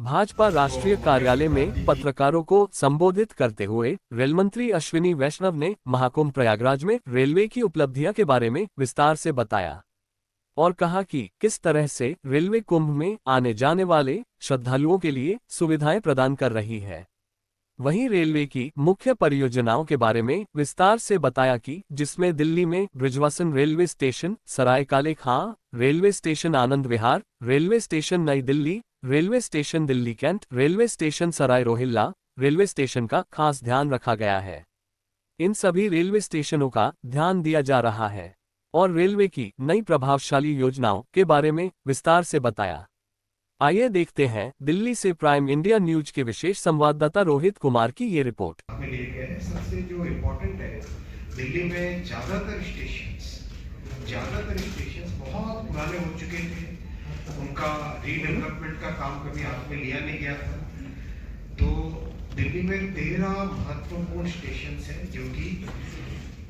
भाजपा राष्ट्रीय कार्यालय में पत्रकारों को संबोधित करते हुए रेल मंत्री अश्विनी वैष्णव ने महाकुंभ प्रयागराज में रेलवे की उपलब्धियां के बारे में विस्तार से बताया और कहा कि किस तरह से रेलवे कुंभ में आने जाने वाले श्रद्धालुओं के लिए सुविधाएं प्रदान कर रही है। वहीं रेलवे की मुख्य परियोजनाओं के बारे में विस्तार से बताया कि जिसमें दिल्ली में बृजवासन railway station, Sarai Kale Khan railway station, Anand Vihar railway station New Delhi, railway station Delhi cantt, railway station Sarai Rohilla railway station का खास ध्यान रखा गया है। इन सभी रेलवे स्टेशनों का ध्यान दिया जा रहा है और रेलवे की नई प्रभावशाली योजनाओं के बारे में विस्तार से बताया। आइए देखते हैं दिल्ली से प्राइम इंडिया न्यूज के विशेष संवाददाता रोहित कुमार की ये रिपोर्ट। सबसे जो इम्पोर्टेंट है, दिल्ली में ज्यादातर स्टेशंस बहुत पुराने हो चुके थे, उनका रीडेवलपमेंट का काम कभी हाथ में लिया नहीं गया था। तो दिल्ली में 13 महत्वपूर्ण स्टेशंस हैं जो कि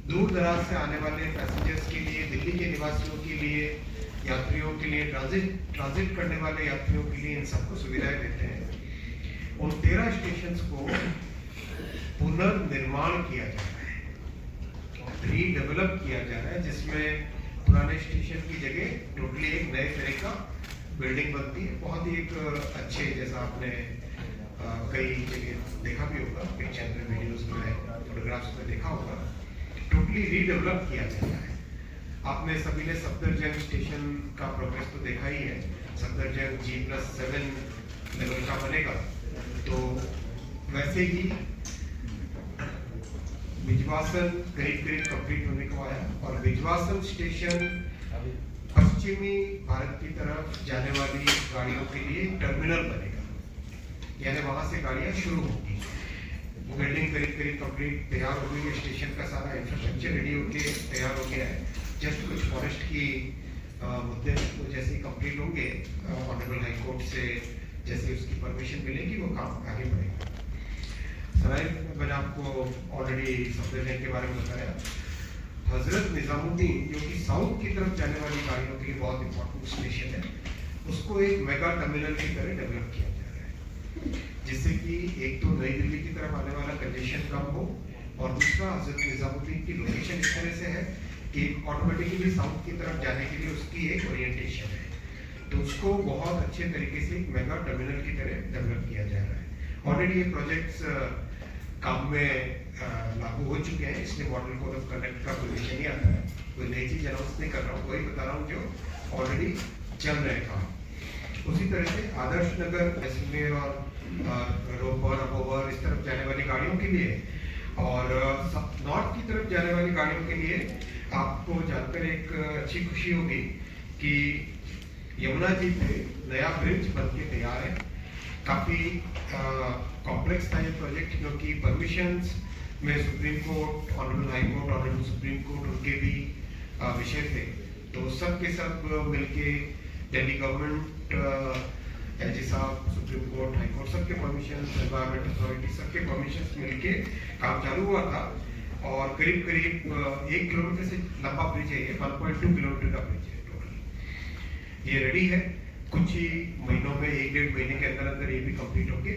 दूर दराज से आने वाले पैसेंजर्स के लिए, दिल्ली के निवासियों के लिए, यात्रियों के लिए, ट्रांजिट करने वाले यात्रियों के लिए इन सबको सुविधाएं देते हैं। उन 13 स्टेशंस को पुनर्निर्माण किया जा रहा है, रीडेवलप किया जा रहा है, जिसमें पुराने स्टेशन की जगह टोटली एक नए तरह का बिल्डिंग बनती है। बहुत ही एक अच्छे, जैसा आपने कई जगह देखा भी होगा, पिक्चर में, वीडियोस में, फोटोग्राफ्स में देखा होगा, टोटली रीडेवलप किया जा रहा है। आपने सभी ने सफदरजंग स्टेशन का प्रोग्रेस तो देखा ही है। सफदरजंग G+7 लेवल का बनेगा, तो वैसे ही बिजवासन करीब कंप्लीट होने को आया और बिजवासन स्टेशन पश्चिमी भारत की तरफ जाने वाली गाड़ियों के लिए टर्मिनल बनेगा, यानी वहां से गाड़ियां शुरू होंगी। बिल्डिंग करीब कंप्लीट तैयार हो गई है, स्टेशन का सारा इंफ्रास्ट्रक्चर रेडी होके तैयार हो गया है। जस्ट कुछ फॉरेस्ट की मुद्दे जैसे ही कंप्लीट होंगे, ऑनरेबल हाई कोर्ट से जैसे उसकी परमिशन मिलेगी, वो काम आगे बढ़ेगा। सराय, मैंने आपको ऑलरेडी सफदरजंग के बारे में बताया। हजरत निजामुद्दीन जो कि साउथ की तरफ जाने वाली गाड़ियों के लिए बहुत इंपॉर्टेंट स्टेशन है, उसको एक मेगा टर्मिनल की तरह डेवलप किया जा रहा है, जिससे कि एक तो नई दिल्ली की तरफ आने वाला कंजेशन कम हो और दूसरा हजरत निजामुद्दीन की लोकेशन इस तरह से है कि ऑटोमेटिकली साउथ की तरफ जाने के लिए उसकी एक ओरिएंटेशन है, तो उसको बहुत अच्छे तरीके से एक मेगा टर्मिनल की तरह डेवलप किया जा रहा है। ऑलरेडी ये प्रोजेक्ट्स काम में लागू हो चुके हैं, इसलिए मॉडल कोड ऑफ कंडक्ट का पोजीशन ही आता है। कोई नई चीज अनाउंस नहीं कर रहा हूँ, वही बता रहा हूँ जो ऑलरेडी चल रहे काम। उसी तरह से आदर्श नगर, जैसलमेर और रोपर, अबोहर इस तरफ जाने वाली गाड़ियों के लिए और नॉर्थ की तरफ जाने वाली गाड़ियों के लिए आपको जानकर एक अच्छी खुशी होगी कि यमुना जी पे नया ब्रिज बनके तैयार है। काफी कॉम्प्लेक्स था ये प्रोजेक्ट, क्योंकि परमिशंस में supreme court, honourable high court, honourable supreme court उनके भी विषय थे। तो सब के सब मिलके दिल्ली गवर्नमेंट, एजी साहब, सुप्रीम कोर्ट, हाई कोर्ट, सबके परमिशन, एनवायरमेंट अथॉरिटी, सबके परमिशन मिलके काम चालू हुआ था और करीब 1 किलोमीटर से लंबा ब्रिज है ये, 1.2 किलोमीटर का ब्रिज है टोटल। ये रेडी है, कुछ ही महीनों में, 1-1.5 महीने के अंदर अंदर ये भी कंप्लीट होके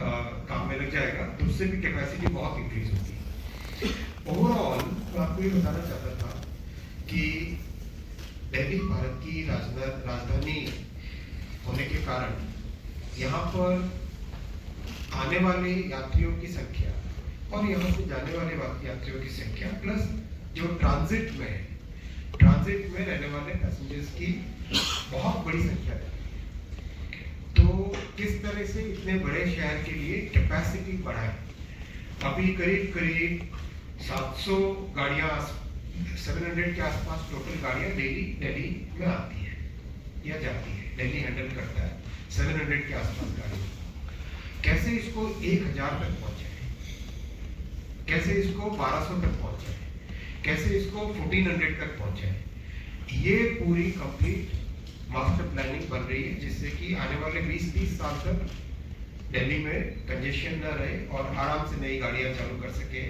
काम में लग जाएगा, तो उससे भी कैपेसिटी बहुत इंक्रीज होगी। ओवरऑल मैं आपको ये बताना चाहता था कि दिल्ली भारत की राजधानी होने के कारण यहाँ पर आने वाले यात्रियों की संख्या और यहाँ से जाने वाले यात्रियों की संख्या प्लस जो ट्रांजिट में रहने वाले पैसेंजर्स की बहुत बड़ी संख्या है। तो किस तरह से इतने बड़े शहर के लिए कैपेसिटी बढ़ाए। अभी करीब 700 गाड़ियां, 700 के आसपास टोटल गाड़ियां डेली दिल्ली में आती है या जाती है, दिल्ली हैंडल करता है 700 के आसपास गाड़ी। कैसे इसको 1000 तक पहुंचाए, कैसे इसको 1200 तक पहुंचाए, कैसे इसको 1400 तक पहुंचाए, ये पूरी कंप्लीट मास्टर प्लानिंग बन रही है, जिससे कि आने वाले 20-30 साल तक दिल्ली में कंजेशन न रहे और आराम से नई गाड़ियां चालू कर सके।